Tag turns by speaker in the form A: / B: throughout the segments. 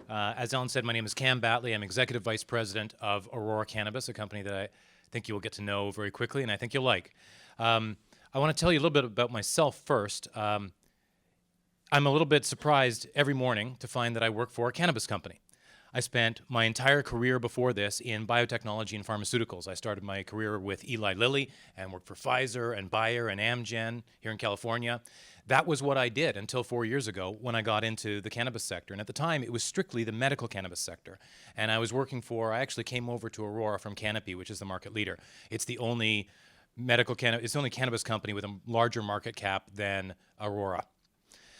A: As Ellen said, my name is Cam Battley. I'm Executive Vice President of Aurora Cannabis, a company that I think you will get to know very quickly and I think you'll like. I want to tell you a little bit about myself first. I'm a little bit surprised every morning to find that I work for a cannabis company. I spent my entire career before this in biotechnology and pharmaceuticals. I started my career with Eli Lilly and worked for Pfizer and Bayer and Amgen here in California. That was what I did until 4 years ago when I got into the cannabis sector. And at the time, it was strictly the medical cannabis sector. And I actually came over to Aurora from Canopy, which is the market leader. It's the only it's the only cannabis company with a larger market cap than Aurora.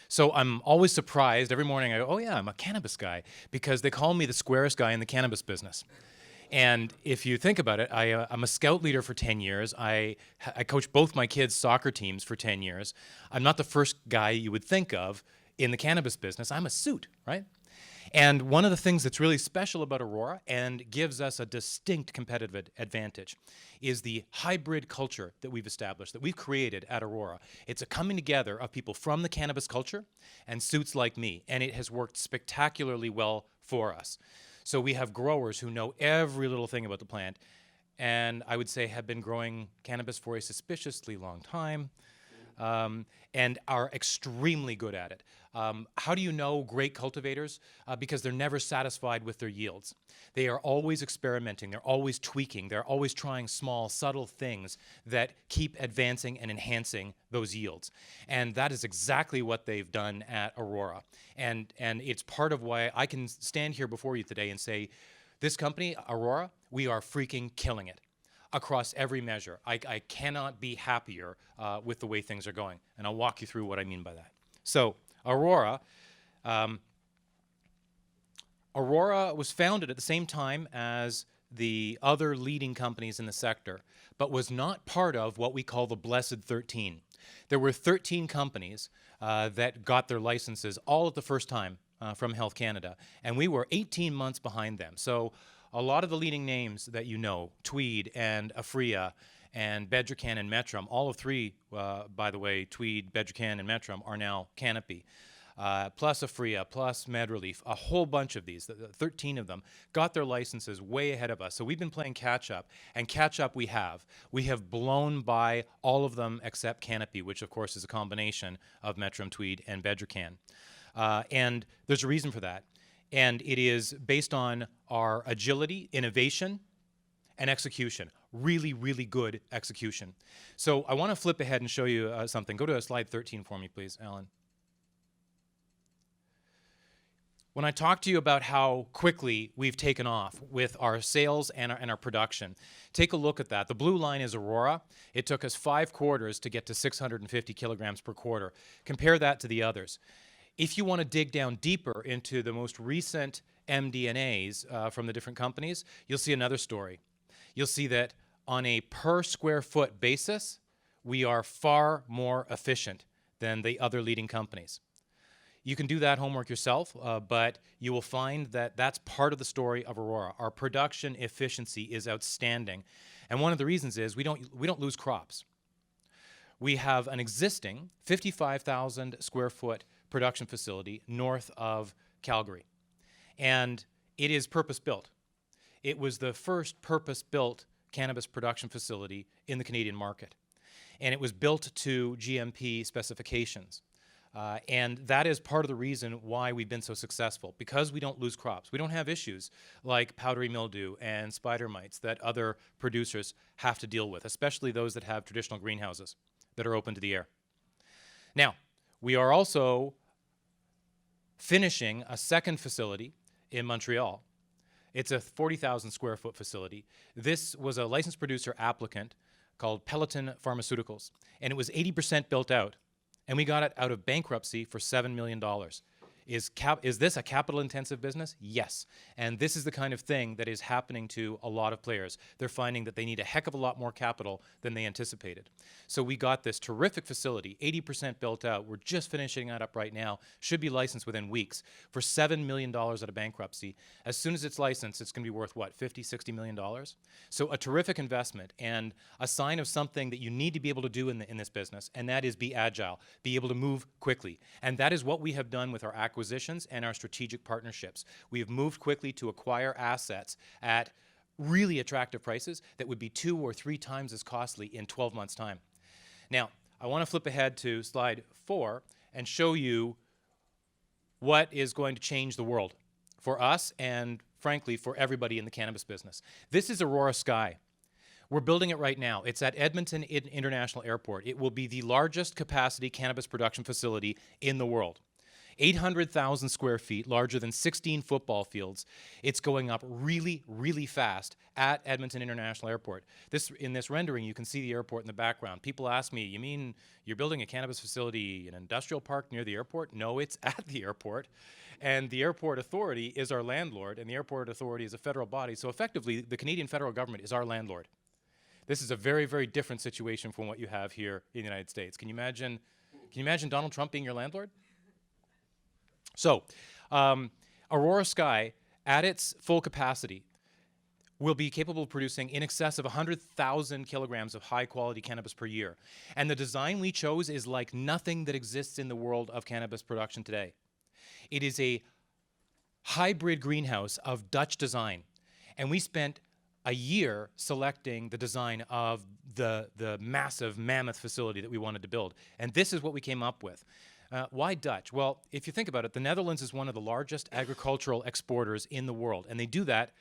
A: So I'm always surprised every morning. I go, oh yeah, I'm a cannabis guy, because they call me the squarest guy in the cannabis business. And if you think about it, I'm a scout leader for 10 years. I coached both my kids' soccer teams for 10 years. I'm not the first guy you would think of in the cannabis business. I'm a suit, right? And one of the things that's really special about Aurora and gives us a distinct competitive advantage is the hybrid culture that we've established, that we've created at Aurora. It's a coming together of people from the cannabis culture and suits like me, and it has worked spectacularly well for us. So we have growers who know every little thing about the plant, and I would say have been growing cannabis for a suspiciously long time, and are extremely good at it. How do you know great cultivators? Because they're never satisfied with their yields. They are always experimenting, they're always tweaking, they're always trying small, subtle things that keep advancing and enhancing those yields. And that is exactly what they've done at Aurora. And it's part of why I can stand here before you today and say, this company, Aurora, we are freaking killing it across every measure. I cannot be happier with the way things are going. And I'll walk you through what I mean by that. So Aurora was founded at the same time as the other leading companies in the sector, but was not part of what we call the Blessed 13. There were 13 companies that got their licenses all at the first time from Health Canada, and we were 18 months behind them. So a lot of the leading names that you know, Tweed and Aphria and Bedrocan and Metrum, all of three, by the way, Tweed, Bedrocan, and Metrum are now Canopy, plus Aphria, plus MedRelief, a whole bunch of these, 13 of them, got their licenses way ahead of us. So we've been playing catch up, and catch up we have. We have blown by all of them except Canopy, which of course is a combination of Metrum, Tweed, and Bedrocan. And there's a reason for that. And it is based on our agility, innovation, and execution. Really, really good execution. So I want to flip ahead and show you something. Go to slide 13 for me, please, Alan. When I talk to you about how quickly we've taken off with our sales and our production, take a look at that. The blue line is Aurora. It took us 5 quarters to get to 650 kilograms per quarter. Compare that to the others. If you want to dig down deeper into the most recent MD&As from the different companies, you'll see another story. You'll see that on a per square foot basis, we are far more efficient than the other leading companies. You can do that homework yourself, but you will find that that's part of the story of Aurora. Our production efficiency is outstanding. And one of the reasons is we don't lose crops. We have an existing 55,000 square foot production facility north of Calgary. And it is purpose-built. It was the first purpose-built cannabis production facility in the Canadian market. And it was built to GMP specifications. And that is part of the reason why we've been so successful, because we don't lose crops. We don't have issues like powdery mildew and spider mites that other producers have to deal with, especially those that have traditional greenhouses that are open to the air. Now, we are also finishing a second facility in Montreal. It's a 40,000 square foot facility. This was a licensed producer applicant called Peloton Pharmaceuticals, and it was 80% built out, and we got it out of bankruptcy for $7 million. Is this a capital-intensive business? Yes. And this is the kind of thing that is happening to a lot of players. They're finding that they need a heck of a lot more capital than they anticipated. So we got this terrific facility, 80% built out. We're just finishing that up right now. Should be licensed within weeks for $7 million out of bankruptcy. As soon as it's licensed, it's going to be worth, what, $50, $60 million? So a terrific investment and a sign of something that you need to be able to do in this business, and that is be agile, be able to move quickly. And that is what we have done with our acquisitions and our strategic partnerships. We have moved quickly to acquire assets at really attractive prices that would be 2 or 3 times as costly in 12 months' time. Now, I want to flip ahead to slide 4 and show you what is going to change the world for us and, frankly, for everybody in the cannabis business. This is Aurora Sky. We're building it right now. It's at Edmonton International Airport. It will be the largest capacity cannabis production facility in the world. 800,000 square feet, larger than 16 football fields. It's going up really, really fast at Edmonton International Airport. In this rendering, you can see the airport in the background. People ask me, you mean you're building a cannabis facility, an industrial park near the airport? No, it's at the airport. And the Airport Authority is our landlord, and the Airport Authority is a federal body. So effectively, the Canadian federal government is our landlord. This is a very, very different situation from what you have here in the United States. Can you imagine Donald Trump being your landlord? So, Aurora Sky, at its full capacity, will be capable of producing in excess of 100,000 kilograms of high-quality cannabis per year. And the design we chose is like nothing that exists in the world of cannabis production today. It is a hybrid greenhouse of Dutch design. And we spent a year selecting the design of the massive mammoth facility that we wanted to build. And this is what we came up with. Why Dutch? Well, if you think about it, the Netherlands is one of the largest agricultural exporters in the world, and they do that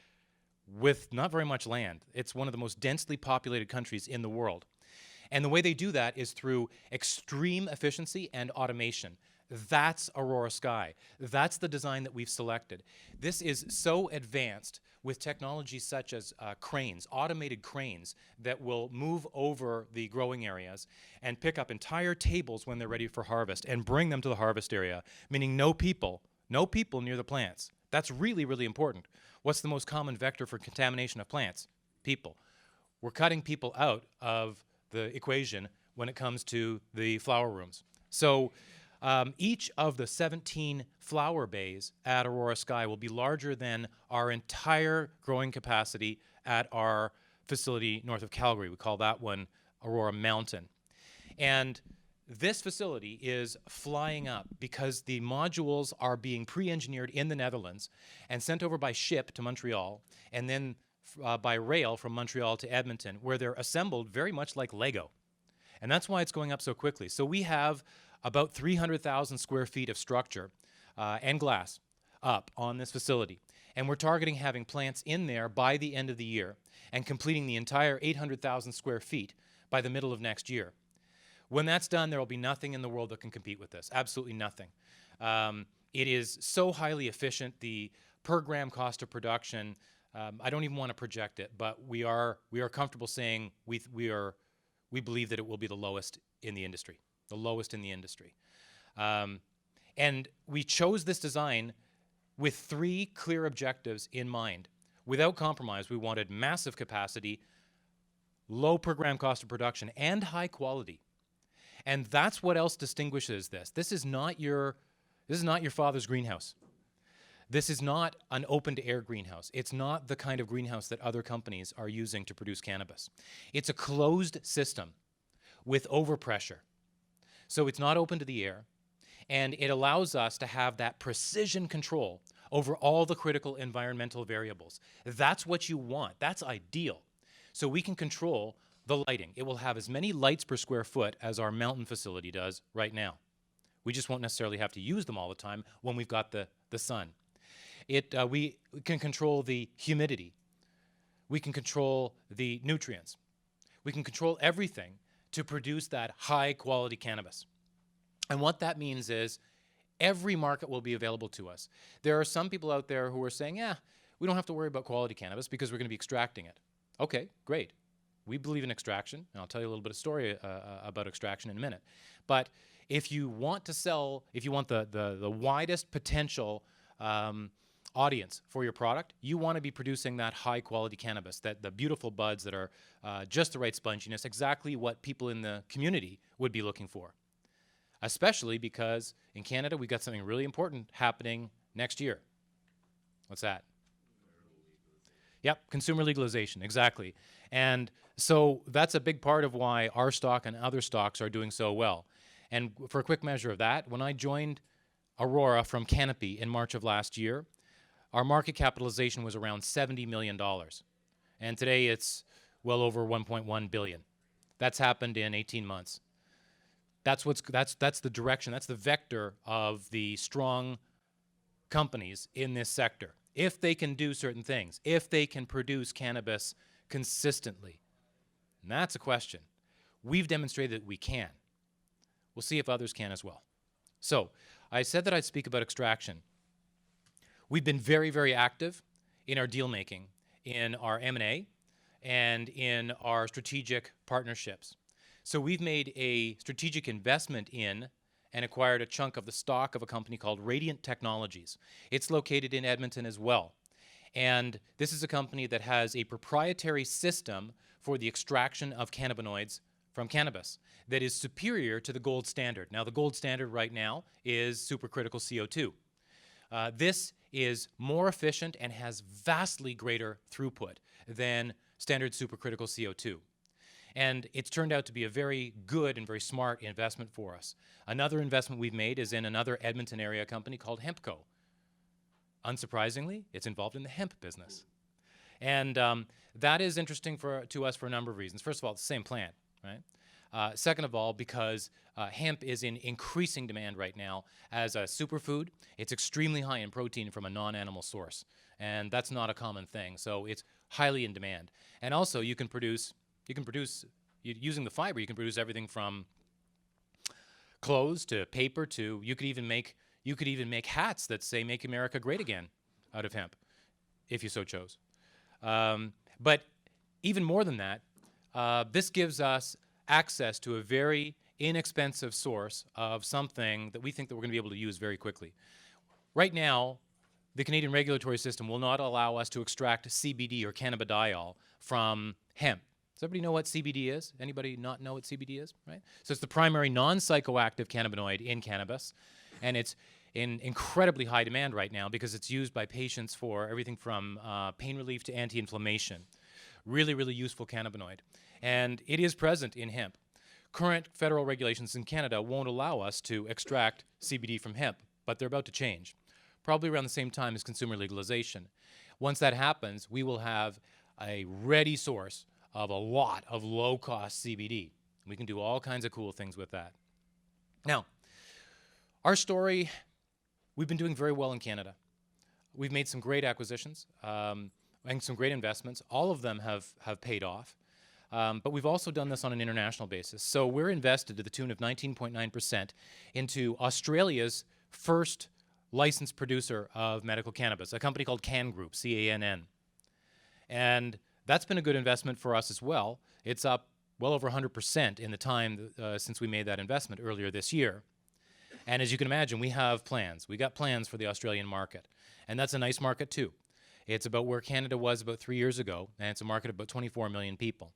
A: with not very much land. It's one of the most densely populated countries in the world. And the way they do that is through extreme efficiency and automation. That's Aurora Sky. That's the design that we've selected. This is so advanced with technologies such as cranes, automated cranes that will move over the growing areas and pick up entire tables when they're ready for harvest and bring them to the harvest area, meaning no people near the plants. That's really, really important. What's the most common vector for contamination of plants? People. We're cutting people out of the equation when it comes to the flower rooms. So each of the 17 flower bays at Aurora Sky will be larger than our entire growing capacity at our facility north of Calgary. We call that one Aurora Mountain. And this facility is flying up because the modules are being pre-engineered in the Netherlands and sent over by ship to Montreal, and then by rail from Montreal to Edmonton, where they're assembled very much like Lego. And that's why it's going up so quickly. So we have about 300,000 square feet of structure and glass up on this facility. And we're targeting having plants in there by the end of the year and completing the entire 800,000 square feet by the middle of next year. When that's done, there will be nothing in the world that can compete with this, absolutely nothing. It is so highly efficient. The per gram cost of production, I don't even want to project it, but we are comfortable saying we believe that it will be the lowest in the industry. The lowest in the industry. And we chose this design with 3 clear objectives in mind. Without compromise, we wanted massive capacity, low per gram cost of production, and high quality. And that's what else distinguishes this. This is not your father's greenhouse. This is not an open-to-air greenhouse. It's not the kind of greenhouse that other companies are using to produce cannabis. It's a closed system with overpressure. So it's not open to the air, and it allows us to have that precision control over all the critical environmental variables. That's what you want. That's ideal. So we can control the lighting. It will have as many lights per square foot as our mountain facility does right now. We just won't necessarily have to use them all the time when we've got the sun. We can control the humidity. We can control the nutrients. We can control everything to produce that high-quality cannabis. And what that means is every market will be available to us. There are some people out there who are saying, we don't have to worry about quality cannabis because we're going to be extracting it. Okay, great. We believe in extraction, and I'll tell you a little bit of story about extraction in a minute. But if you want to sell, if you want the widest potential audience for your product, you want to be producing that high-quality cannabis, the beautiful buds that are just the right sponginess, exactly what people in the community would be looking for. Especially because in Canada, we've got something really important happening next year. What's that? Yep, consumer legalization, exactly. And so that's a big part of why our stock and other stocks are doing so well. And for a quick measure of that, when I joined Aurora from Canopy in March of last year, our market capitalization was around $70 million. And today it's well over 1.1 billion. That's happened in 18 months. That's the direction, that's the vector of the strong companies in this sector. If they can do certain things, if they can produce cannabis consistently, and that's a question. We've demonstrated that we can. We'll see if others can as well. So, I said that I'd speak about extraction. We've been very, very active in our deal making, in our M&A, and in our strategic partnerships. So we've made a strategic investment in and acquired a chunk of the stock of a company called Radiant Technologies. It's located in Edmonton as well. And this is a company that has a proprietary system for the extraction of cannabinoids from cannabis that is superior to the gold standard. Now, the gold standard right now is supercritical CO2. This is more efficient and has vastly greater throughput than standard supercritical CO2. And it's turned out to be a very good and very smart investment for us. Another investment we've made is in another Edmonton area company called Hemp Co. Unsurprisingly, it's involved in the hemp business. And that is interesting to us for a number of reasons. First of all, it's the same plant, right? Second of all, because hemp is in increasing demand right now as a superfood. It's extremely high in protein from a non-animal source. And that's not a common thing. So it's highly in demand. And also, you can produce, using the fiber, you can produce everything from clothes to paper to, you could even make hats that say "Make America Great Again" out of hemp, if you so chose. But even more than that, this gives us access to a very inexpensive source of something that we think that we're going to be able to use very quickly. Right now, the Canadian regulatory system will not allow us to extract CBD or cannabidiol from hemp. Does everybody know what CBD is? Anybody not know what CBD is? Right? So it's the primary non-psychoactive cannabinoid in cannabis, and it's in incredibly high demand right now because it's used by patients for everything from pain relief to anti-inflammation. Really, really useful cannabinoid. And it is present in hemp. Current federal regulations in Canada won't allow us to extract CBD from hemp, but they're about to change, probably around the same time as consumer legalization. Once that happens, we will have a ready source of a lot of low-cost CBD. We can do all kinds of cool things with that. Now, our story, we've been doing very well in Canada. We've made some great acquisitions and some great investments. All of them have paid off. But we've also done this on an international basis. So we're invested to the tune of 19.9% into Australia's first licensed producer of medical cannabis, a company called Cann Group, C-A-N-N. And that's been a good investment for us as well. It's up well over 100% in the time since we made that investment earlier this year. And as you can imagine, we have plans. We got plans for the Australian market. And that's a nice market too. It's about where Canada was about 3 years ago, and it's a market of about 24 million people.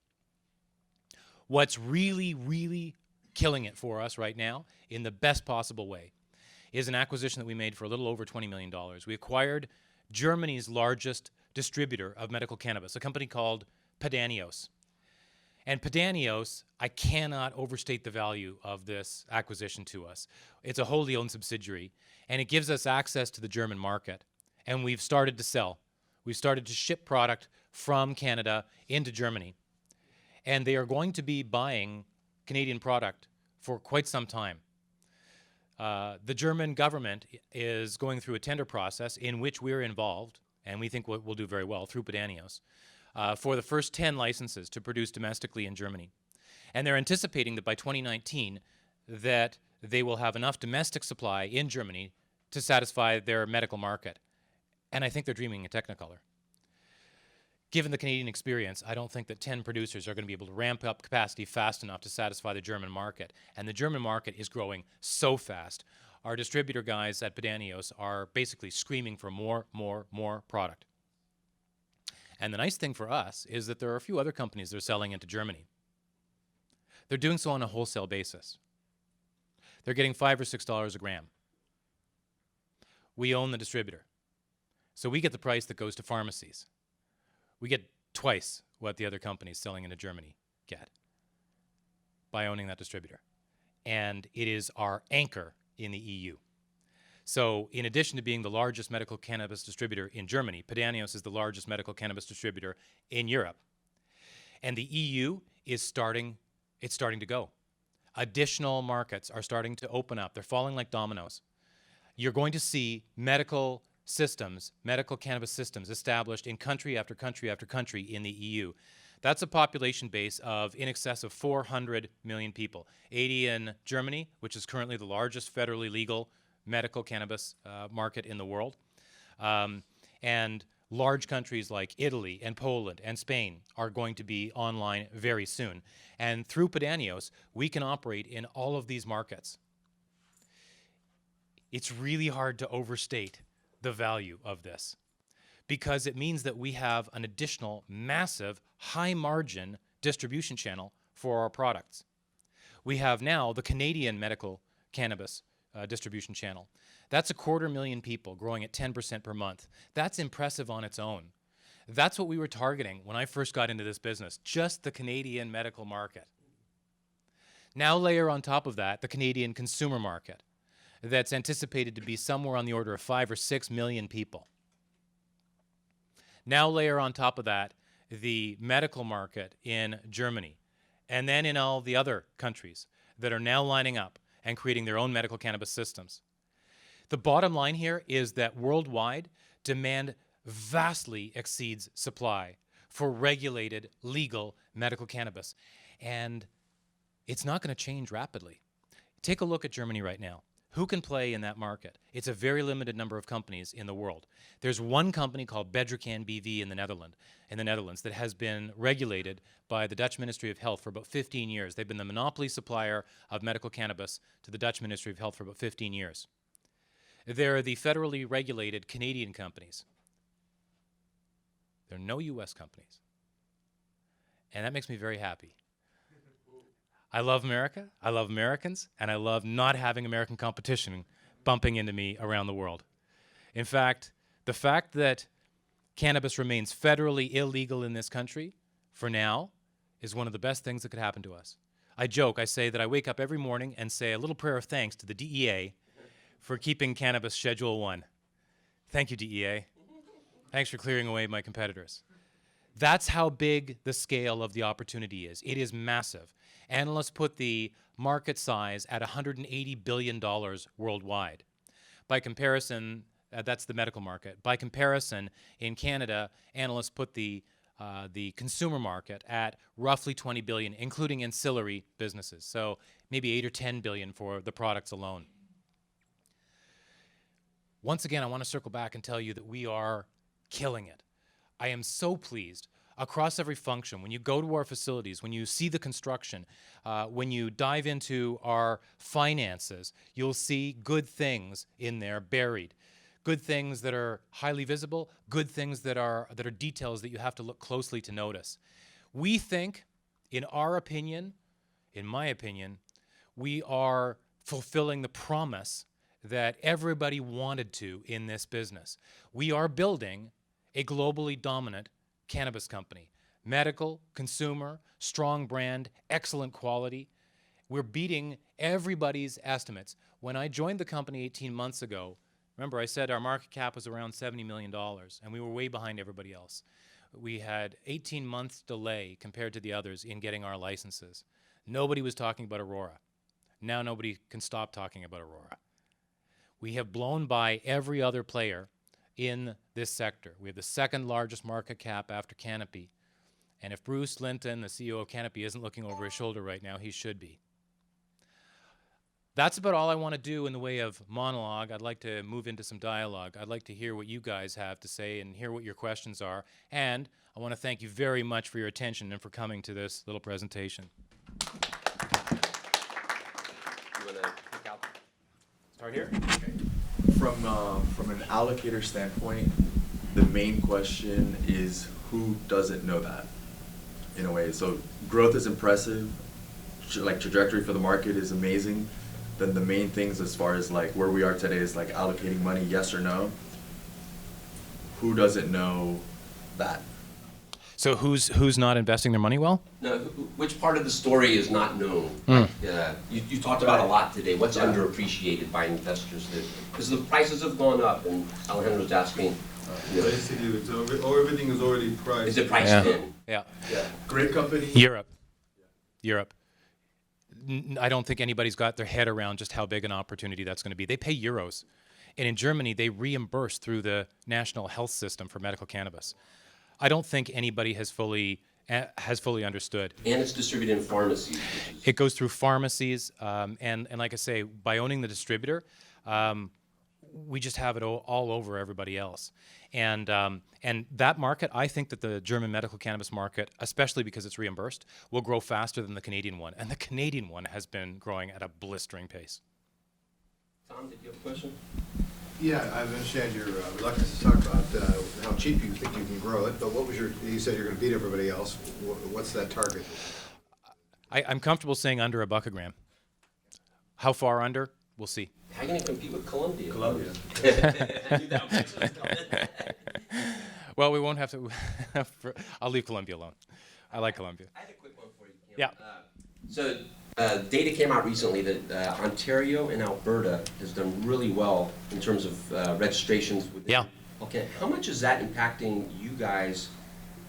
A: What's really, really killing it for us right now, in the best possible way, is an acquisition that we made for a little over $20 million. We acquired Germany's largest distributor of medical cannabis, a company called Padanios. And Padanios, I cannot overstate the value of this acquisition to us. It's a wholly owned subsidiary, and it gives us access to the German market. And we've started to sell. We've started to ship product from Canada into Germany. And they are going to be buying Canadian product for quite some time. The German government is going through a tender process in which we're involved, and we think we'll do very well through Padanios, for the first 10 licenses to produce domestically in Germany. And they're anticipating that by 2019 that they will have enough domestic supply in Germany to satisfy their medical market. And I think they're dreaming in Technicolor. Given the Canadian experience, I don't think that 10 producers are going to be able to ramp up capacity fast enough to satisfy the German market. And the German market is growing so fast. Our distributor guys at Padanios are basically screaming for more product. And the nice thing for us is that there are a few other companies that are selling into Germany. They're doing so on a wholesale basis. They're getting $5 or $6 a gram. We own the distributor. So we get the price that goes to pharmacies. We get twice what the other companies selling into Germany get by owning that distributor. And it is our anchor in the EU. So in addition to being the largest medical cannabis distributor in Germany, Padanios is the largest medical cannabis distributor in Europe. And the EU is starting to go. Additional markets are starting to open up. They're falling like dominoes. You're going to see medical systems, medical cannabis systems established in country after country after country in the EU. That's a population base of in excess of 400 million people. 80 in Germany, which is currently the largest federally legal medical cannabis market in the world. And large countries like Italy and Poland and Spain are going to be online very soon. And through Padanios, we can operate in all of these markets. It's really hard to overstate the value of this because it means that we have an additional massive high-margin distribution channel for our products. We have now the Canadian medical cannabis distribution channel. That's 250,000 people growing at 10% per month. That's impressive on its own. That's what we were targeting when I first got into this business, just the Canadian medical market. Now layer on top of that the Canadian consumer market that's anticipated to be somewhere on the order of 5 or 6 million people. Now layer on top of that the medical market in Germany, and then in all the other countries that are now lining up and creating their own medical cannabis systems. The bottom line here is that worldwide, demand vastly exceeds supply for regulated, legal medical cannabis. And it's not going to change rapidly. Take a look at Germany right now. Who can play in that market? It's a very limited number of companies in the world. There's one company called Bedrocan BV in the Netherlands that has been regulated by the Dutch Ministry of Health for about 15 years. They've been the monopoly supplier of medical cannabis to the Dutch Ministry of Health for about 15 years. There are the federally regulated Canadian companies. There are no US companies. And that makes me very happy. I love America, I love Americans, and I love not having American competition bumping into me around the world. In fact, the fact that cannabis remains federally illegal in this country, for now, is one of the best things that could happen to us. I joke, I say that I wake up every morning and say a little prayer of thanks to the DEA for keeping cannabis Schedule 1. Thank you, DEA. Thanks for clearing away my competitors. That's how big the scale of the opportunity is. It is massive. Analysts put the market size at $180 billion worldwide. By comparison, that's the medical market. By comparison, in Canada, analysts put the consumer market at roughly $20 billion, including ancillary businesses. So maybe 8 or 10 billion for the products alone. Once again, I want to circle back and tell you that we are killing it. I am so pleased across every function. When you go to our facilities, when you see the construction, when you dive into our finances, you'll see good things in there buried. Good things that are highly visible, good things that are details that you have to look closely to notice. We think, in our opinion, in my opinion, we are fulfilling the promise that everybody wanted to in this business. We are building a globally dominant cannabis company. Medical, consumer, strong brand, excellent quality. We're beating everybody's estimates. When I joined the company 18 months ago, remember I said our market cap was around $70 million, and we were way behind everybody else. We had 18 months delay compared to the others in getting our licenses. Nobody was talking about Aurora. Now nobody can stop talking about Aurora. We have blown by every other player in this sector. We have the second largest market cap after Canopy. And if Bruce Linton, the CEO of Canopy, isn't looking over his shoulder right now, he should be. That's about all I want to do in the way of monologue. I'd like to move into some dialogue. I'd like to hear what you guys have to say and hear what your questions are. And I want to thank you very much for your attention and for coming to this little presentation.
B: You want to pick out?
A: Start here?
C: Okay. From an allocator standpoint, the main question is who doesn't know that, in a way. So growth is impressive, like trajectory for the market is amazing. Then the main things as far as like where we are today is like allocating money, yes or no. Who doesn't know that?
A: So who's not investing their money well?
B: Now, which part of the story is not known? You talked about a lot today. What's underappreciated by investors? Because the prices have gone up, and Alejandro's asking, you know,
D: Basically, everything is already priced.
B: is it priced in?
A: Yeah.
C: Great company.
A: Europe. I don't think anybody's got their head around just how big an opportunity that's going to be. They pay euros. And in Germany, they reimburse through the national health system for medical cannabis. I don't think anybody has fully understood.
B: And it's distributed in pharmacies.
A: It goes through pharmacies, and like I say, by owning the distributor, we just have it all over everybody else. And that market, I think that the German medical cannabis market, especially because it's reimbursed, will grow faster than the Canadian one. And the Canadian one has been growing at a blistering pace.
B: Tom, did you have a question?
E: Yeah, I understand your reluctance to talk about how cheap you think you can grow it, but what was you said you're going to beat everybody else. What's that target?
A: I'm comfortable saying under $1 a gram. How far under? We'll see.
B: How are you going to compete with Colombia?
A: Well, we won't have to. I'll leave Colombia alone. I like Colombia.
B: I had a quick one for you, Cam.
A: Yeah.
B: So data came out recently that Ontario and Alberta has done really well in terms of registrations.
A: Yeah.
B: Okay, how much is that impacting you guys,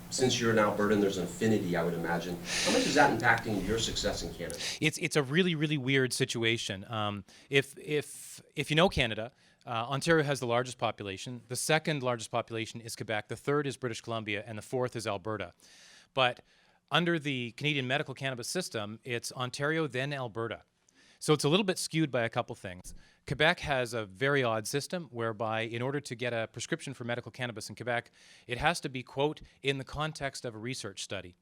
B: since you're in Alberta and there's an affinity, I would imagine? How much is that impacting your success in Canada?
A: It's a really, really weird situation. If you know Canada, Ontario has the largest population. The second largest population is Quebec. The third is British Columbia, and the fourth is Alberta. But under the Canadian medical cannabis system, it's Ontario, then Alberta. So it's a little bit skewed by a couple things. Quebec has a very odd system whereby in order to get a prescription for medical cannabis in Quebec, it has to be, quote, in the context of a research study.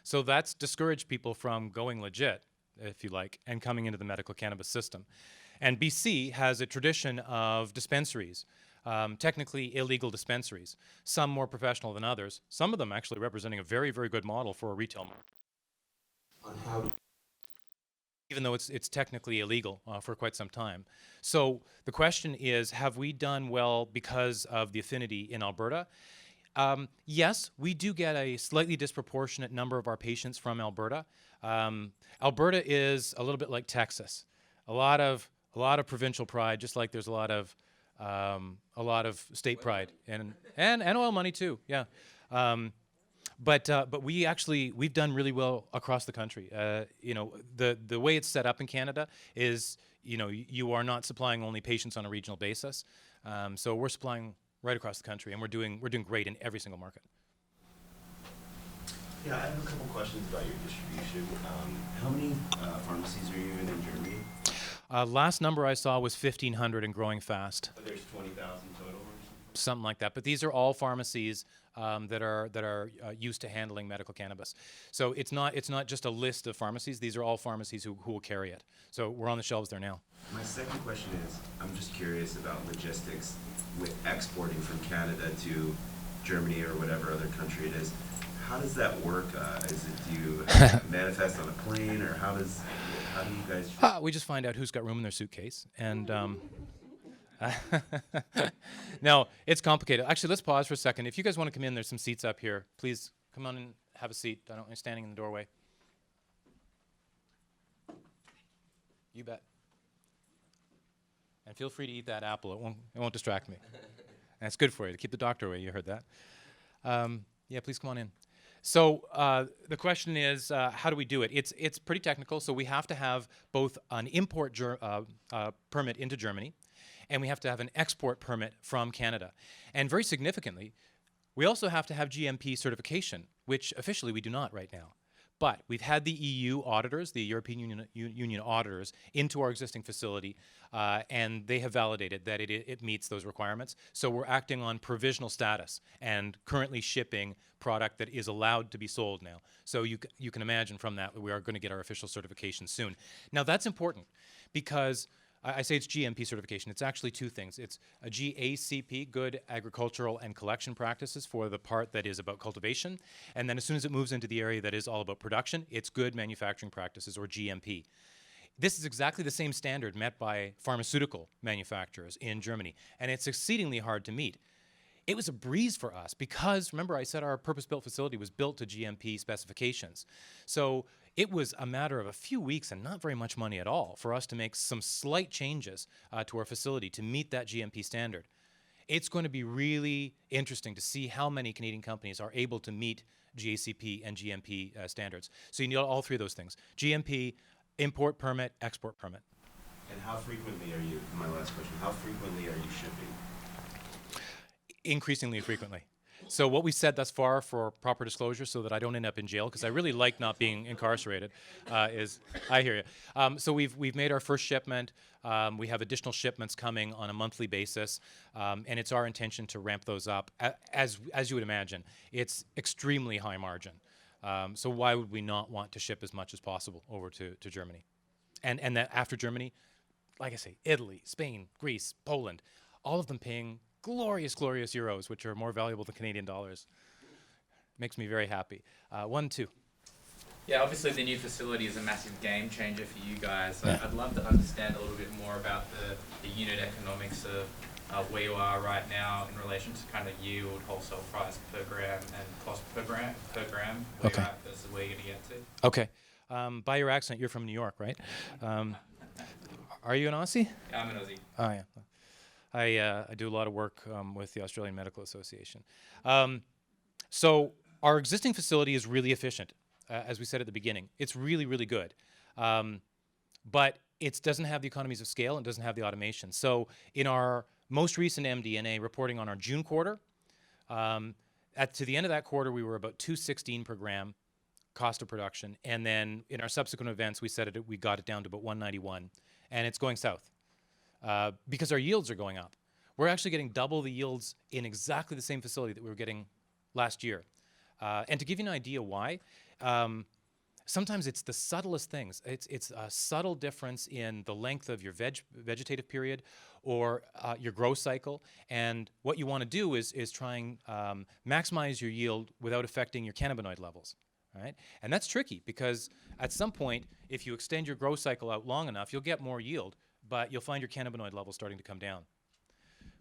A: So that's discouraged people from going legit, if you like, and coming into the medical cannabis system. And BC has a tradition of dispensaries, technically illegal dispensaries, some more professional than others, some of them actually representing a very, very good model for a retail market.
B: On how
A: Even though it's technically illegal for quite some time. So the question is, have we done well because of the affinity in Alberta? Yes, we do get a slightly disproportionate number of our patients from Alberta. Alberta is a little bit like Texas, a lot of provincial pride, just like there's a lot of state pride and oil money too. Yeah. But we've done really well across the country. The way it's set up in Canada is, you are not supplying only patients on a regional basis. So we're supplying right across the country, and we're doing great in every single market.
F: Yeah, I have a couple questions about your distribution. How many pharmacies are you in Germany?
A: Last number I saw was 1,500 and growing fast.
F: There's 20,000 total or
A: Something like that. But these are all pharmacies that are used to handling medical cannabis. So it's not just a list of pharmacies. These are all pharmacies who will carry it. So we're on the shelves there now.
F: My second question is, I'm just curious about logistics with exporting from Canada to Germany or whatever other country it is. How does that work? Do you manifest on a plane, or how do you guys?
A: We just find out who's got room in their suitcase, and no, it's complicated. Actually, let's pause for a second. If you guys want to come in, there's some seats up here. Please come on and have a seat. I don't mind standing in the doorway. You bet. And feel free to eat that apple. It won't distract me. And it's good for you to keep the doctor away. You heard that. Yeah, please come on in. So the question is, how do we do it? It's pretty technical. So we have to have both an import permit into Germany, and we have to have an export permit from Canada. And very significantly, we also have to have GMP certification, which officially we do not right now. But we've had the EU auditors, the European Union auditors, into our existing facility, and they have validated that it meets those requirements. So we're acting on provisional status and currently shipping product that is allowed to be sold now. So you can imagine from that we are going to get our official certification soon. Now that's important because I say it's GMP certification. It's actually two things. It's a GACP, Good Agricultural and Collection Practices, for the part that is about cultivation. And then as soon as it moves into the area that is all about production, it's Good Manufacturing Practices, or GMP. This is exactly the same standard met by pharmaceutical manufacturers in Germany, and it's exceedingly hard to meet. it was a breeze for us because, remember, I said our purpose-built facility was built to GMP specifications. So it was a matter of a few weeks and not very much money at all for us to make some slight changes to our facility to meet that GMP standard. It's going to be really interesting to see how many Canadian companies are able to meet GACP and GMP standards. So you need all three of those things: GMP, import permit, export permit.
F: And how frequently are you, my last question, how frequently are you shipping?
A: Increasingly frequently. So what we said thus far, for proper disclosure, so that I don't end up in jail, because I really like not being incarcerated, is, I hear you. So we've made our first shipment. We have additional shipments coming on a monthly basis, and it's our intention to ramp those up. As you would imagine, it's extremely high margin. So why would we not want to ship as much as possible over to Germany? And that after Germany, like I say, Italy, Spain, Greece, Poland, all of them paying glorious, glorious euros, which are more valuable than Canadian dollars. Makes me very happy. 1, 2.
G: Yeah, obviously the new facility is a massive game changer for you guys. I'd love to understand a little bit more about the unit economics of where you are right now in relation to kind of yield, wholesale price per gram, and cost per gram, where
A: Okay.
G: you're at versus where you're going to get to.
A: Okay. By your accent, you're from New York, right? Are you an Aussie?
G: Yeah, I'm an Aussie.
A: Oh, yeah. I do a lot of work with the Australian Medical Association. So our existing facility is really efficient, as we said at the beginning. It's really, really good. But it doesn't have the economies of scale and doesn't have the automation. So in our most recent MD&A reporting on our June quarter, to the end of that quarter, we were about $2.16 per gram cost of production. And then in our subsequent events, we got it down to about $1.91. And it's going south. Because our yields are going up. We're actually getting double the yields in exactly the same facility that we were getting last year. And to give you an idea why, sometimes it's the subtlest things. It's a subtle difference in the length of your vegetative period or your growth cycle. And what you want to do is try and maximize your yield without affecting your cannabinoid levels. Right? And that's tricky because at some point, if you extend your growth cycle out long enough, you'll get more yield, but you'll find your cannabinoid levels starting to come down.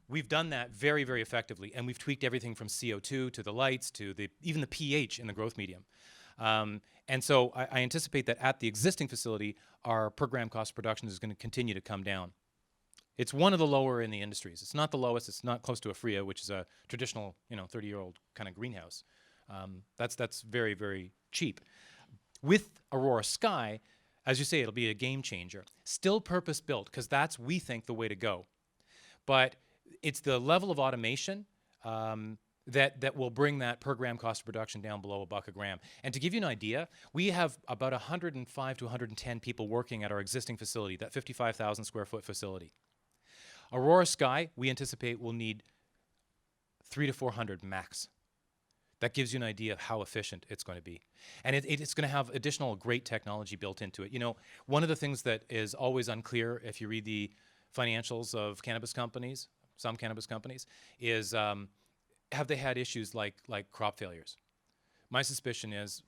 A: We've done that very, very effectively, and we've tweaked everything from CO2 to the lights to even the pH in the growth medium. And so I anticipate that at the existing facility, our per gram cost of production is going to continue to come down. It's one of the lower in the industries. It's not the lowest. It's not close to a FRIA, which is a traditional, 30-year-old kind of greenhouse. That's very, very cheap. With Aurora Sky, as you say, it'll be a game changer. Still purpose-built, because that's, we think, the way to go. But it's the level of automation that will bring that per gram cost of production down below $1 a gram. And to give you an idea, we have about 105 to 110 people working at our existing facility, that 55,000 square foot facility. Aurora Sky, we anticipate, will need 300 to 400 max. That gives you an idea of how efficient it's going to be. And it's going to have additional great technology built into it. One of the things that is always unclear if you read the financials of cannabis companies, some cannabis companies, is have they had issues like crop failures? My suspicion is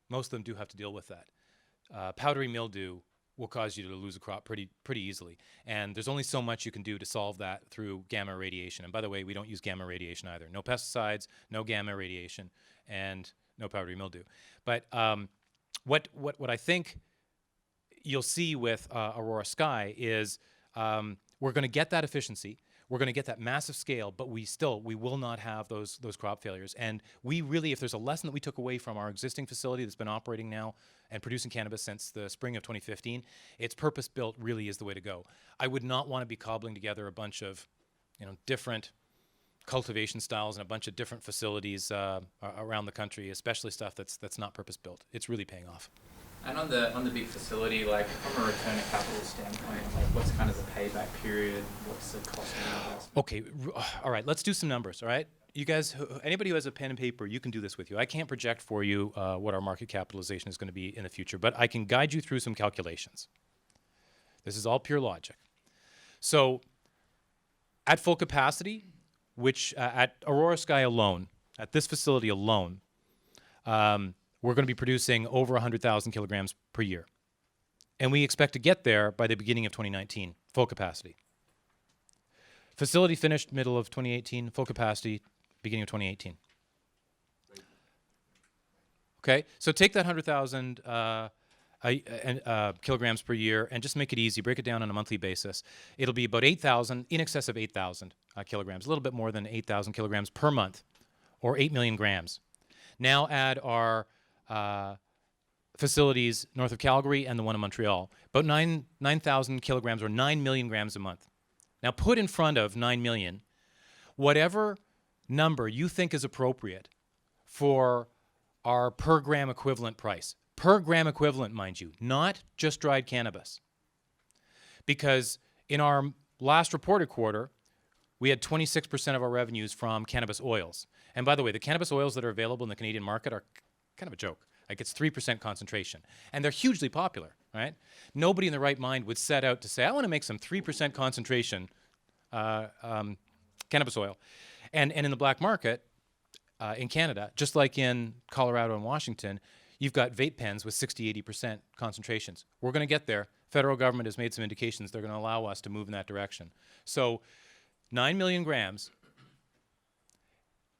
A: most of them do have to deal with that. Powdery mildew will cause you to lose a crop pretty easily. And there's only so much you can do to solve that through gamma radiation. And by the way, we don't use gamma radiation either. No pesticides, no gamma radiation, and no powdery mildew. But what I think you'll see with Aurora Sky is we're going to get that efficiency. We're going to get that massive scale, but we will not have those crop failures. And we really, if there's a lesson that we took away from our existing facility that's been operating now and producing cannabis since the spring of 2015, it's purpose-built really is the way to go. I would not want to be cobbling together a bunch of different cultivation styles and a bunch of different facilities around the country, especially stuff that's not purpose-built. It's really paying off.
G: And on the big facility, like from a return of capital standpoint, like what's kind of the payback period? What's the cost of the investment?
A: Okay, all right, let's do some numbers, all right? You guys, anybody who has a pen and paper, you can do this with you. I can't project for you what our market capitalization is going to be in the future, but I can guide you through some calculations. This is all pure logic. So at full capacity, which at Aurora Sky alone, at this facility alone, we're going to be producing over 100,000 kilograms per year. And we expect to get there by the beginning of 2019, full capacity. Facility finished middle of 2018, full capacity beginning of 2018. Okay, so take that 100,000 kilograms per year and just make it easy. Break it down on a monthly basis. It'll be about 8,000, in excess of 8,000 kilograms, a little bit more than 8,000 kilograms per month, or 8 million grams. Now add our facilities north of Calgary and the one in Montreal, about 9,000 kilograms or 9 million grams a month. Now put in front of 9 million whatever number you think is appropriate for our per gram equivalent price. Per gram equivalent, mind you, not just dried cannabis. Because in our last reported quarter, we had 26% of our revenues from cannabis oils. And by the way, the cannabis oils that are available in the Canadian market are kind of a joke. Like it's 3% concentration. And they're hugely popular, right? Nobody in the right mind would set out to say, I want to make some 3% concentration cannabis oil. And in the black market, in Canada, just like in Colorado and Washington, you've got vape pens with 60, 80% concentrations. We're going to get there. Federal government has made some indications they're going to allow us to move in that direction. So 9 million grams.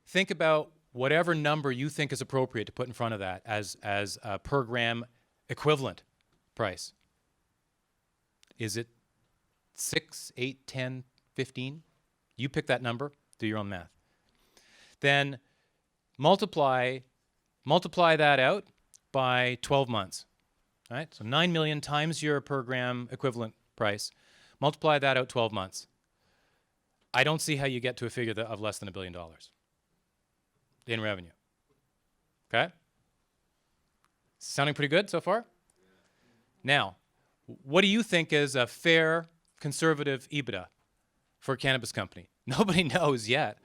A: Think about whatever number you think is appropriate to put in front of that as a per gram equivalent price. Is it 6, 8, 10, 15? You pick that number, do your own math. Then multiply that out by 12 months. All right? So 9 million times your per gram equivalent price. Multiply that out 12 months. I don't see how you get to a figure of less than $1 billion in revenue. Okay? Sounding pretty good so far? Now, what do you think is a fair conservative EBITDA for a cannabis company? Nobody knows yet.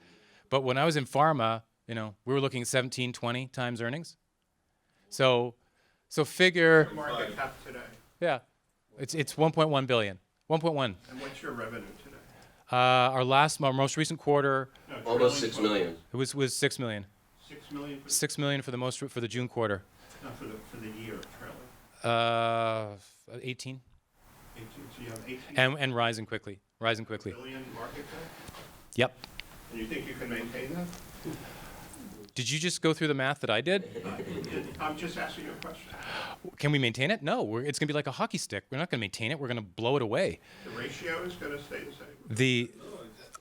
A: But when I was in pharma, we were looking at 17, 20 times earnings. So figure.
H: Market cap today.
A: Yeah, it's 1.1 billion. 1.1.
H: And what's your revenue today?
A: Our most recent quarter,
H: No,
B: Almost
H: trailing
B: 6 million.
A: it was 6 million.
H: 6 million for,
A: 6 million for the June quarter.
H: no, for the year trailing.
A: 18
H: 18. So you have 18
A: and rising quickly.
H: billion market cap.
A: Yep.
H: And you think you can maintain that?
A: Did you just go through the math that I did?
H: I'm just asking you a question.
A: Can we maintain it? No, it's going to be like a hockey stick. We're not going to maintain it. We're going to blow it away.
H: The ratio is going to stay the same.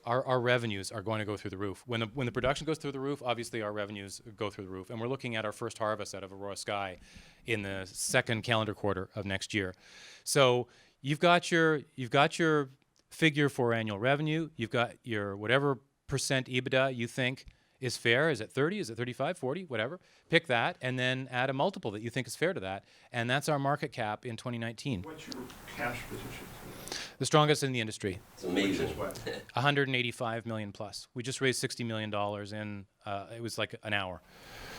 A: Our revenues are going to go through the roof. When the production goes through the roof, obviously our revenues go through the roof. And we're looking at our first harvest out of Aurora Sky in the second calendar quarter of next year. So you've got your figure for annual revenue. You've got your whatever percent EBITDA you think is fair. Is it 30? Is it 35, 40, whatever? Pick that and then add a multiple that you think is fair to that. And that's our market cap in 2019.
H: What's your cash position today?
A: The strongest in the industry.
B: It's amazing.
H: Which is what?
A: 185 million plus. We just raised $60 million in, it was like an hour.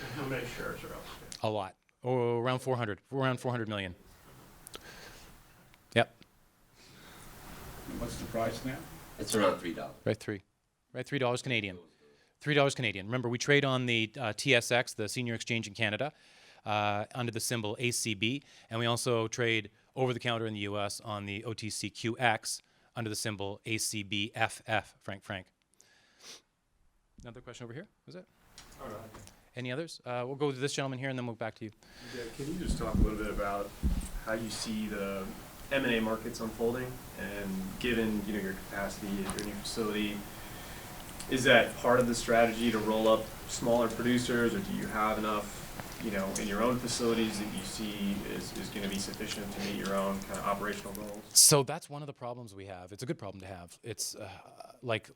H: And how many shares are outstanding?
A: A lot. Oh, around 400 million. Yep.
I: What's the price now?
B: It's around $3.
A: Right, $3 Canadian. $3 Canadian. Remember, we trade on the TSX, the Senior Exchange in Canada, under the symbol ACB, and we also trade over the counter in the U.S. on the OTCQX under the symbol ACBFF, Frank. Another question over here, was it?
J: All right.
A: Any others? We'll go to this gentleman here, and then we'll back to you.
J: Yeah, can you just talk a little bit about how you see the M&A markets unfolding, and given your capacity at your new facility, is that part of the strategy to roll up smaller producers, or do you have enough, in your own facilities that you see is going to be sufficient to meet your own kind of operational goals?
A: So that's one of the problems we have. It's a good problem to have. It's like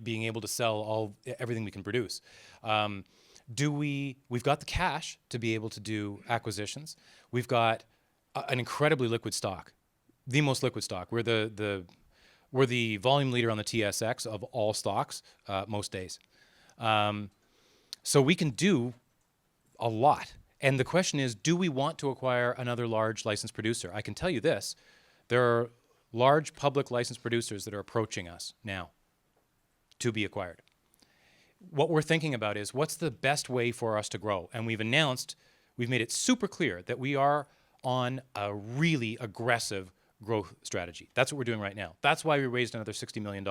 A: being able to sell everything we can produce. We've got the cash to be able to do acquisitions. We've got an incredibly liquid stock, the most liquid stock. We're the volume leader on the TSX of all stocks most days. So we can do a lot. And the question is, do we want to acquire another large licensed producer? I can tell you this, there are large public licensed producers that are approaching us now to be acquired. What we're thinking about is, what's the best way for us to grow? And we've made it super clear that we are on a really aggressive growth strategy. That's what we're doing right now. That's why we raised another $60 million,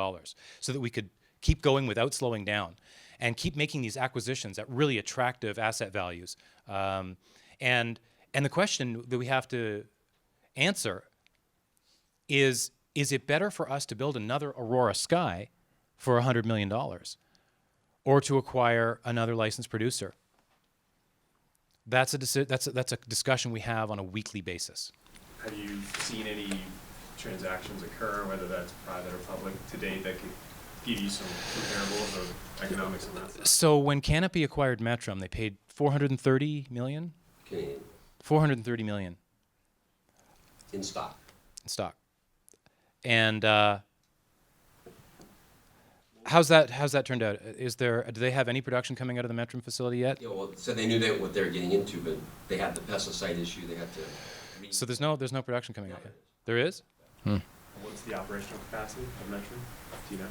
A: so that we could keep going without slowing down. and keep making these acquisitions at really attractive asset values. And the question that we have to answer is it better for us to build another Aurora Sky for $100 million or to acquire another licensed producer? That's a discussion we have on a weekly basis.
J: Have you seen any transactions occur, whether that's private or public, to date that could give you some comparables or economics on that side?
A: So when Canopy acquired Metrum, they paid $430 million?
B: Canadian,
A: $430 million
B: in stock.
A: in stock. And how's that turned out? Do they have any production coming out of the Metrum facility yet?
B: Yeah, well, so they knew what they were getting into, but they had the pesticide issue, they had to.
A: So there's no production coming out yet. There is?
J: What's the operational capacity of Metro? Do you know?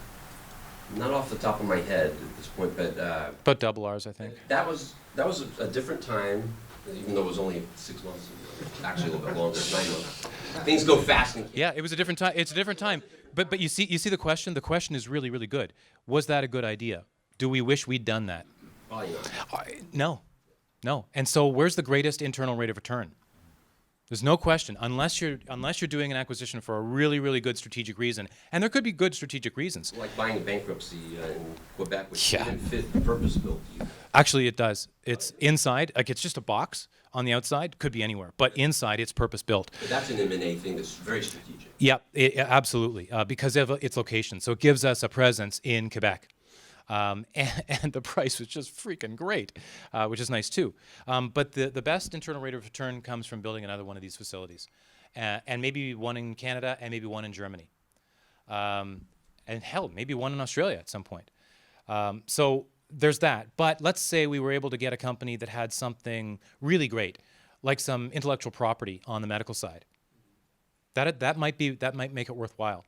B: Not off the top of my head at this point, but
A: About double ours, I think.
B: that was a different time, even though it was only 6 months ago. Actually, a little bit longer, 9 months. Things go fast.
A: Yeah, it was a different time. It's a different time. But you see the question. The question is really, really good. Was that a good idea? Do we wish we'd done that?
B: Probably not.
A: No. And so, where's the greatest internal rate of return? There's no question, unless you're doing an acquisition for a really, really good strategic reason, and there could be good strategic reasons.
B: Like buying a bankruptcy in Quebec, which
A: Yeah.
B: didn't fit the purpose built.
A: Actually, it does. It's inside, like it's just a box. On the outside, could be anywhere, but inside, it's purpose built.
B: But that's an M&A thing that's very strategic.
A: Yeah, absolutely, because of its location. So it gives us a presence in Quebec. And the price was just freaking great, which is nice too. But the best internal rate of return comes from building another one of these facilities, and maybe one in Canada and maybe one in Germany, and hell, maybe one in Australia at some point. So there's that. But let's say we were able to get a company that had something really great, like some intellectual property on the medical side. That might make it worthwhile.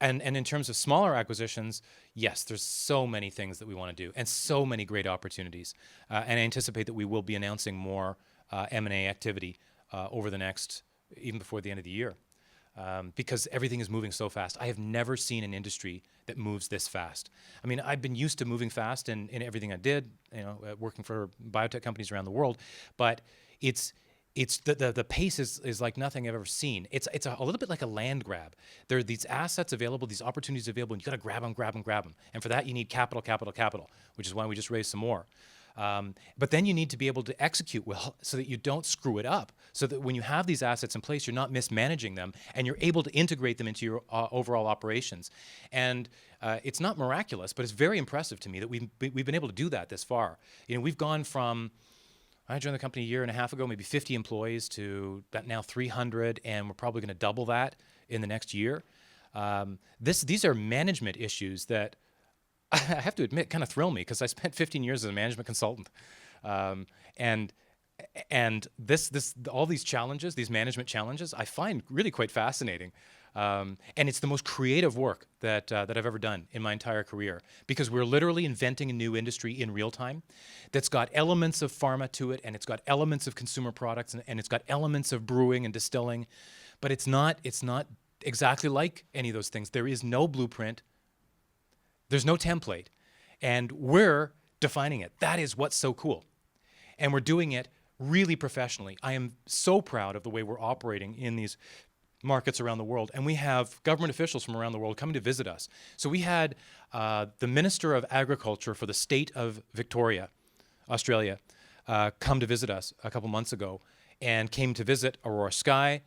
A: And in terms of smaller acquisitions, yes, there's so many things that we want to do and so many great opportunities. And I anticipate that we will be announcing more M&A activity over the next, even before the end of the year, because everything is moving so fast. I have never seen an industry that moves this fast. I mean, I've been used to moving fast in everything I did, working for biotech companies around the world, but it's the pace is like nothing I've ever seen. It's a little bit like a land grab. There are these assets available, these opportunities available, and you got to grab them. And for that, you need capital, which is why we just raised some more. But then you need to be able to execute well so that you don't screw it up, so that when you have these assets in place, you're not mismanaging them, and you're able to integrate them into your overall operations. And it's not miraculous, but it's very impressive to me that we've been able to do that this far. We've gone from, I joined the company a year and a half ago, maybe 50 employees to about now 300, and we're probably going to double that in the next year. These are management issues that I have to admit kind of thrill me, because I spent 15 years as a management consultant, and all these challenges, these management challenges, I find really quite fascinating. And it's the most creative work that I've ever done in my entire career, because we're literally inventing a new industry in real time that's got elements of pharma to it, and it's got elements of consumer products, and it's got elements of brewing and distilling, but it's not exactly like any of those things. There is no blueprint. There's no template, and we're defining it. That is what's so cool, and we're doing it really professionally. I am so proud of the way we're operating in these markets around the world, and we have government officials from around the world coming to visit us. So we had the Minister of Agriculture for the state of Victoria, Australia, come to visit us a couple months ago, and came to visit Aurora Sky.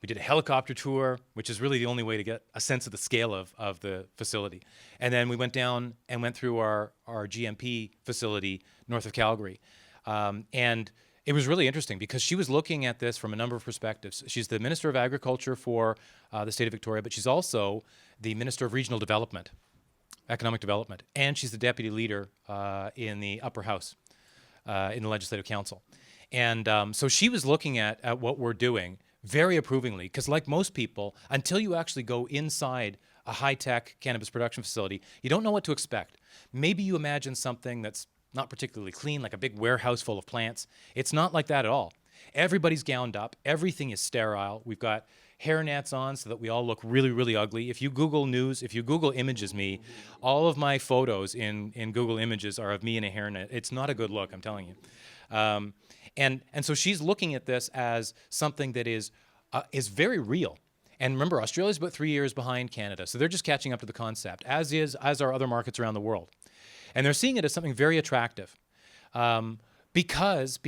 A: We did a helicopter tour, which is really the only way to get a sense of the scale of the facility. And then we went down and went through our GMP facility north of Calgary. And it was really interesting, because she was looking at this from a number of perspectives. She's the Minister of Agriculture for the state of Victoria, but she's also the Minister of Regional Development, Economic Development, and she's the Deputy Leader in the Upper House, in the Legislative Council. And so she was looking at what we're doing very approvingly, because like most people, until you actually go inside a high-tech cannabis production facility, you don't know what to expect. Maybe you imagine something that's not particularly clean, like a big warehouse full of plants. It's not like that at all. Everybody's gowned up. Everything is sterile. We've got hairnets on so that we all look really, really ugly. If you Google news, if you Google images me, all of my photos in Google Images are of me in a hairnet. It's not a good look, I'm telling you. And so she's looking at this as something that is very real. And remember, Australia's about 3 years behind Canada, so they're just catching up to the concept, as are other markets around the world. And they're seeing it as something very attractive, because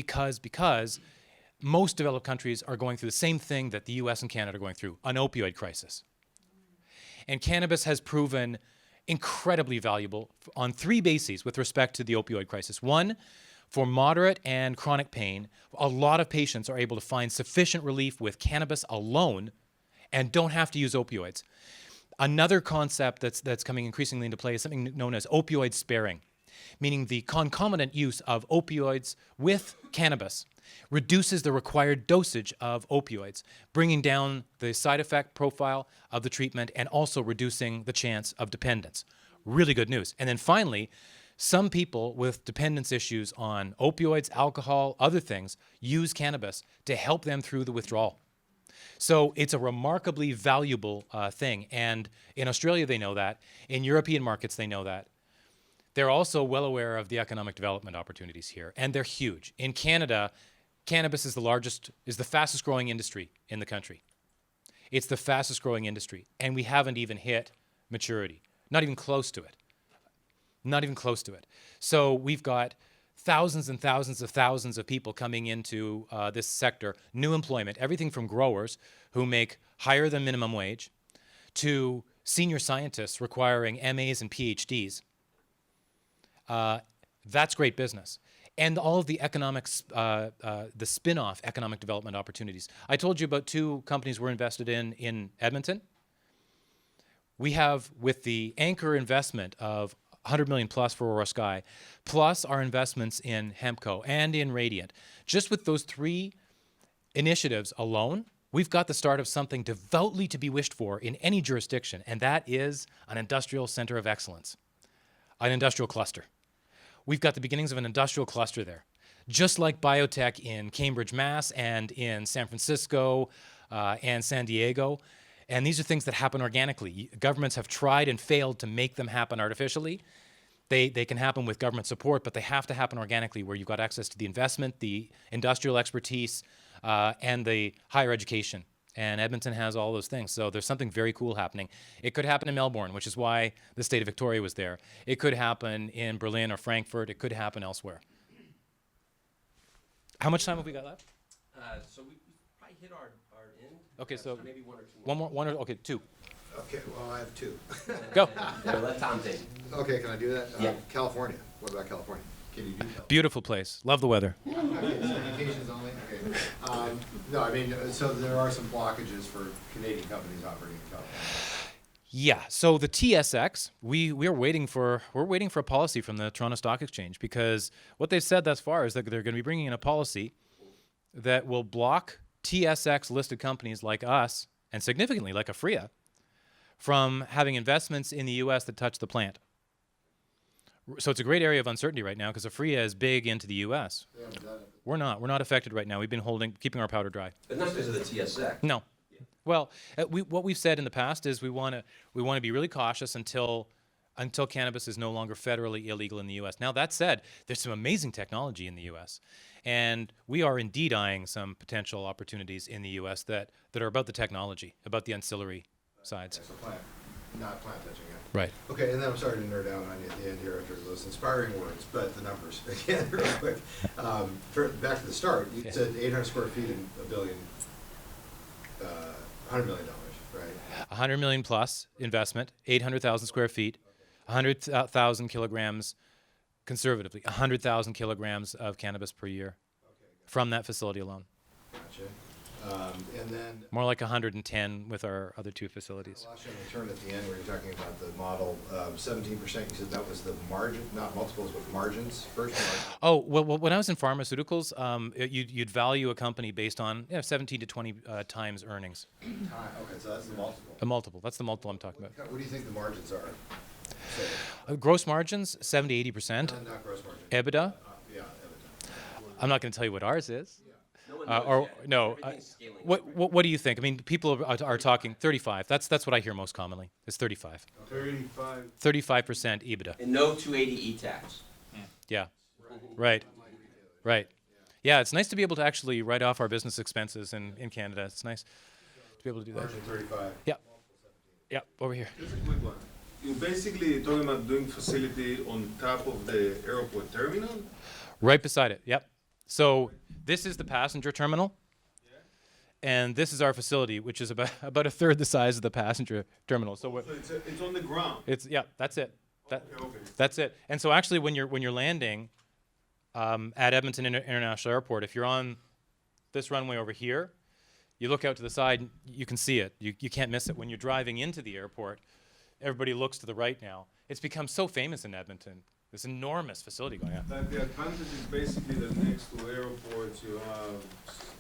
A: most developed countries are going through the same thing that the US and Canada are going through, an opioid crisis. And cannabis has proven incredibly valuable on 3 bases with respect to the opioid crisis. One, for moderate and chronic pain, a lot of patients are able to find sufficient relief with cannabis alone and don't have to use opioids. Another concept that's coming increasingly into play is something known as opioid sparing, meaning the concomitant use of opioids with cannabis reduces the required dosage of opioids, bringing down the side effect profile of the treatment and also reducing the chance of dependence. Really good news. And then finally, some people with dependence issues on opioids, alcohol, other things, use cannabis to help them through the withdrawal. So it's a remarkably valuable thing. And in Australia, they know that. In European markets, they know that. They're also well aware of the economic development opportunities here, and they're huge. In Canada, cannabis is the fastest growing industry in the country. It's the fastest growing industry, and we haven't even hit maturity. Not even close to it. Not even close to it. So we've got thousands and thousands of people coming into this sector, new employment, everything from growers who make higher than minimum wage to senior scientists requiring MAs and PhDs. That's great business. And all of the economics, the spin-off economic development opportunities. I told you about 2 companies we're invested in Edmonton. We have, with the anchor investment of 100 million plus for Aurora Sky, plus our investments in Hemp Co and in Radiant. Just with those 3 initiatives alone, we've got the start of something devoutly to be wished for in any jurisdiction, and that is an industrial center of excellence, an industrial cluster. We've got the beginnings of an industrial cluster there, just like biotech in Cambridge, Mass, and in San Francisco and San Diego. And these are things that happen organically. Governments have tried and failed to make them happen artificially. They can happen with government support, but they have to happen organically, where you've got access to the investment, the industrial expertise, and the higher education. And Edmonton has all those things. So there's something very cool happening. It could happen in Melbourne, which is why the state of Victoria was there. It could happen in Berlin or Frankfurt. It could happen elsewhere. How much time have we got left?
B: So we probably hit our end.
A: Okay, so
B: maybe 1 or 2 more.
A: okay, 2.
E: Okay, well, I have 2.
A: Go.
B: Yeah, let Tom take it.
E: Okay, can I do that?
B: Yeah.
E: California, what about California? Can you do California?
A: Beautiful place. Love the weather.
E: Okay, so vacations only, okay. No, I mean, so there are some blockages for Canadian companies operating in California.
A: Yeah. So the TSX, we're waiting for a policy from the Toronto Stock Exchange, because what they've said thus far is that they're going to be bringing in a policy that will block TSX listed companies like us, and significantly like Afria, from having investments in the U.S. that touch the plant. So it's a great area of uncertainty right now, because Afria is big into the U.S. We're not affected right now. We've been keeping our powder dry.
B: But not because of the TSX.
A: No. Well, what we've said in the past is we want to be really cautious until cannabis is no longer federally illegal in the U.S. Now, that said, there's some amazing technology in the U.S., and we are indeed eyeing some potential opportunities in the U.S. that are about the technology, about the ancillary sides.
E: So not plant touching it.
A: Right.
E: Okay, and then I'm sorry to nerd out on you at the end here after those inspiring words, but the numbers, again, real quick. Back to the start, you said 800 square feet and $1 billion, $100 million, right?
A: 100 million plus investment, 800,000 square feet, 100,000 kilograms, conservatively, 100,000 kilograms of cannabis per year from that facility alone.
E: Gotcha. And then
A: More like 110 with our other 2 facilities.
E: I lost you on the turn at the end where you're talking about the model, 17%, you said that was the margin, not multiples, but margins, first margin.
A: Oh, well, when I was in pharmaceuticals, you'd value a company based on 17 to 20 times earnings.
E: Okay, so that's the multiple.
A: A multiple. That's the multiple I'm talking about.
E: What do you think the margins are?
A: Gross margins, 70 to 80%.
E: Not gross margin.
A: EBITDA,
E: Yeah, EBITDA.
A: I'm not going to tell you what ours is.
B: No one
A: or
B: knows yet.
A: no.
B: Everything's scaling up
A: What do you think? I mean, people are talking 35. That's what I hear most commonly. It's 35.
D: 35.
A: 35% EBITDA.
B: And no 280E tax.
A: Yeah. Right. Right. Yeah, it's nice to be able to actually write off our business expenses in Canada. It's nice to be able to do that.
E: Margin 35.
A: Yeah. Yeah, over here.
D: Just a quick one. You're basically talking about doing facility on top of the airport terminal?
A: Right beside it. Yep. So this is the passenger terminal. And this is our facility, which is about a third the size of the passenger terminal. So
D: So it's on the ground?
A: that's it.
D: Okay.
A: That's it. And so actually, when you're landing at Edmonton International Airport, if you're on this runway over here, you look out to the side, you can see it. You can't miss it. When you're driving into the airport, everybody looks to the right now. It's become so famous in Edmonton. This enormous facility going on.
D: But the advantage is basically that next to airports, you have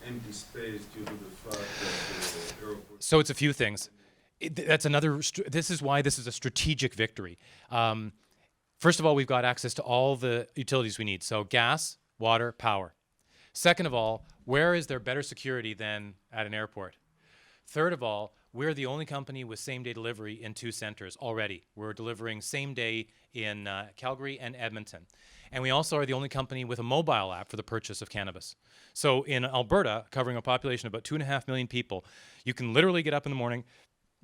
D: empty space due to the fact that the airport.
A: So it's a few things. That's another. This is why this is a strategic victory. First of all, we've got access to all the utilities we need. So gas, water, power. Second of all, where is there better security than at an airport? Third of all, we're the only company with same-day delivery in 2 centers already. We're delivering same day in Calgary and Edmonton. And we also are the only company with a mobile app for the purchase of cannabis. So in Alberta, covering a population of about 2.5 million people, you can literally get up in the morning,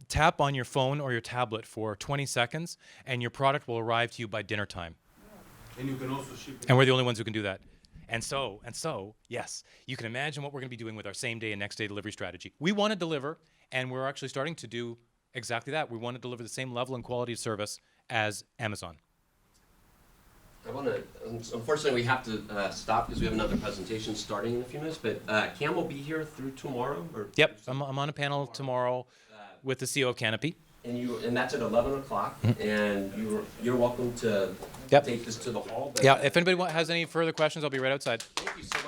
A: tap on your phone or your tablet for 20 seconds, and your product will arrive to you by dinner time.
D: And you can also ship it.
A: And we're the only ones who can do that. And so, yes, you can imagine what we're going to be doing with our same day and next day delivery strategy. We want to deliver, and we're actually starting to do exactly that. We want to deliver the same level and quality of service as Amazon.
B: I want to, unfortunately, we have to stop because we have another presentation starting in a few minutes, but Cam will be here through tomorrow? Or
A: Yep, I'm on a panel tomorrow with the CEO of Canopy.
B: And that's at 11 o'clock, and you're welcome to
A: Yep.
B: take this to the hall. But,
A: Yeah, if anybody has any further questions, I'll be right outside.
B: Thank you so much.